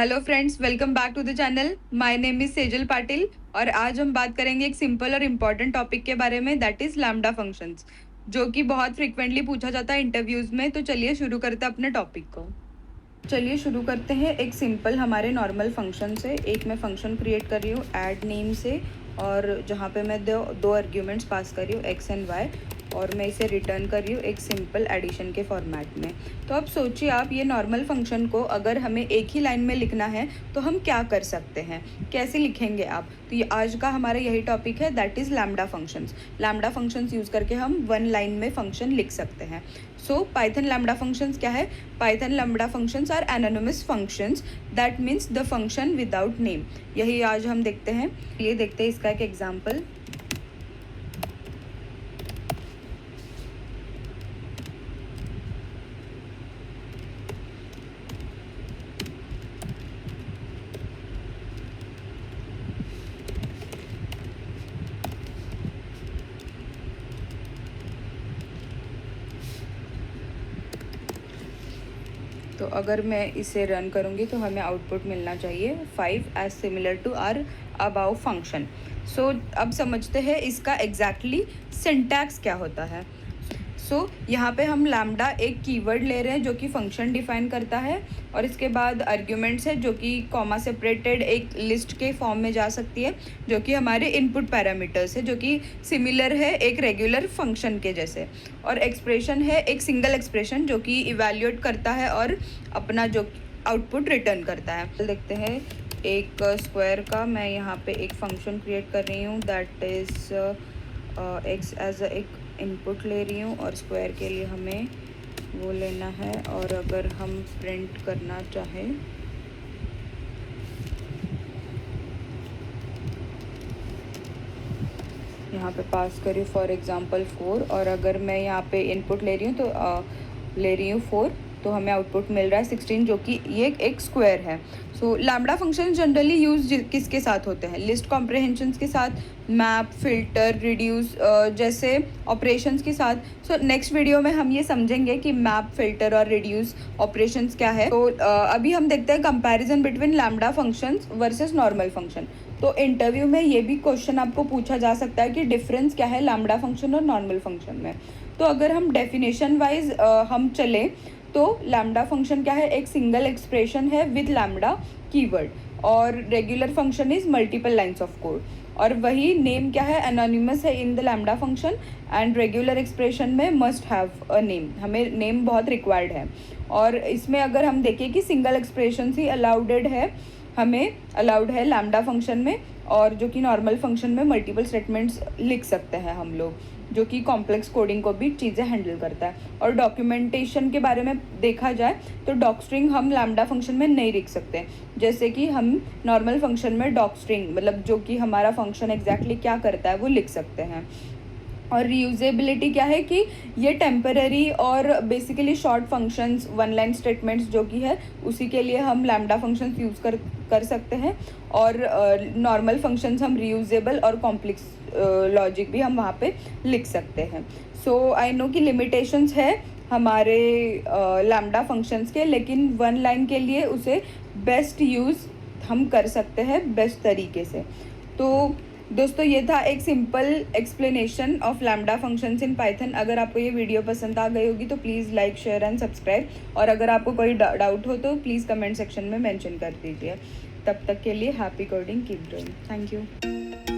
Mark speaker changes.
Speaker 1: Hello friends, welcome back to the channel. My name is Sejal Patil और आज हम बात करेंगे एक सिंपल और इम्पॉर्टेंट टॉपिक के बारे में, दैट इज लैम्डा फंक्शंस, जो कि बहुत फ्रिक्वेंटली पूछा जाता है इंटरव्यूज में। तो चलिए शुरू करते हैं अपने टॉपिक को। चलिए शुरू करते हैं एक सिंपल हमारे नॉर्मल फंक्शन से। एक मैं फंक्शन क्रिएट कर रही हूँ ऐड नेम से, और जहाँ पे मैं दो आर्ग्यूमेंट्स पास कर रही हूँ एक्स एंड वाई, और मैं इसे रिटर्न कर रही हूँ एक सिंपल एडिशन के फॉर्मेट में। तो अब सोचिए आप, ये नॉर्मल फंक्शन को अगर हमें एक ही लाइन में लिखना है तो हम क्या कर सकते हैं, कैसे लिखेंगे आप। तो ये आज का हमारा यही टॉपिक है, that is lambda functions. Lambda functions use करके हम वन लाइन में फंक्शन लिख सकते हैं। सो पाइथन लैम्डा फंक्शंस क्या है? Python lambda functions are anonymous functions, that means the function without name. यही आज हम देखते हैं। ये देखते हैं इसका एक एग्जाम्पल। तो अगर मैं इसे रन करूँगी तो हमें आउटपुट मिलना चाहिए 5 as similar to our above function. So अब समझते हैं इसका एग्जैक्टली सिंटैक्स क्या होता है। यहाँ पे हम लैम्डा एक कीवर्ड ले रहे हैं जो कि फंक्शन डिफाइन करता है, और इसके बाद आर्ग्यूमेंट्स है जो कि कॉमा सेपरेटेड एक लिस्ट के फॉर्म में जा सकती है, जो कि हमारे इनपुट पैरामीटर्स है, जो कि सिमिलर है एक रेगुलर फंक्शन के जैसे। और एक्सप्रेशन है एक सिंगल एक्सप्रेशन जो कि इवैल्यूएट करता है और अपना जो आउटपुट रिटर्न करता है। देखते हैं एक स्क्वायर का मैं यहाँ पे एक फंक्शन क्रिएट कर रही हूँ, दैट इज़ एक्स एज एक इनपुट ले रही हूँ, और स्क्वायर के लिए हमें वो लेना है। और अगर हम प्रिंट करना चाहें यहाँ पे पास करी फॉर एग्जांपल 4, और अगर मैं यहाँ पे इनपुट ले रही हूँ तो ले रही हूँ 4, तो हमें आउटपुट मिल रहा है 16, जो कि ये एक स्क्वायर है। सो लैम्डा फंक्शन जनरली यूज किसके साथ होते हैं? लिस्ट कॉम्प्रहेंशंस के साथ, मैप, फिल्टर, रिड्यूस जैसे ऑपरेशंस के साथ। सो नेक्स्ट वीडियो में हम ये समझेंगे कि मैप, फिल्टर और रिड्यूस ऑपरेशंस क्या है। तो अभी हम देखते हैं comparison between lambda functions versus normal function. तो इंटरव्यू में ये भी क्वेश्चन आपको पूछा जा सकता है कि डिफरेंस क्या है लैम्डा फंक्शन और नॉर्मल फंक्शन में। तो अगर हम डेफिनेशन वाइज हम चले तो लैम्डा फंक्शन क्या है? एक सिंगल एक्सप्रेशन है विद लैम्डा कीवर्ड, और regular function is multiple lines of code. और वही नेम क्या है? एनोनिमस है in the lambda function, and regular expression में मस्ट हैव अ नेम, हमें नेम बहुत रिक्वायर्ड है। और इसमें अगर हम देखें कि सिंगल एक्सप्रेशन ही अलाउडेड है, हमें अलाउड है लैम्डा फंक्शन में, और जो कि नॉर्मल फंक्शन में मल्टीपल स्टेटमेंट्स लिख सकते हैं हम लोग, जो कि कॉम्प्लेक्स कोडिंग को भी चीज़ें हैंडल करता है। और डॉक्यूमेंटेशन के बारे में देखा जाए तो डॉक स्ट्रिंग हम लैम्डा फंक्शन में नहीं लिख सकते, जैसे कि हम नॉर्मल फंक्शन में डॉक स्ट्रिंग मतलब जो कि हमारा फंक्शन एग्जैक्टली क्या करता है वो लिख सकते हैं। और रीयूजेबिलिटी क्या है कि ये टेम्पररी और basically short functions, one line statements जो कि है उसी के लिए हम लैम्डा फंक्शंस यूज़ कर सकते हैं। और नॉर्मल फंक्शंस हम रीयूजेबल और कॉम्प्लेक्स लॉजिक भी हम वहाँ पे लिख सकते हैं। सो आई नो कि लिमिटेशंस है हमारे लैम्डा फंक्शंस के, लेकिन वन लाइन के लिए उसे बेस्ट यूज़ हम कर सकते हैं बेस्ट तरीके से। तो दोस्तों ये था एक simple explanation of lambda functions in Python. अगर आपको ये वीडियो पसंद आ गई होगी तो please like, share and subscribe, और अगर आपको कोई डाउट हो तो प्लीज़ कमेंट सेक्शन में मेंशन कर दीजिए। तब तक के लिए happy coding, keep doing, thank you.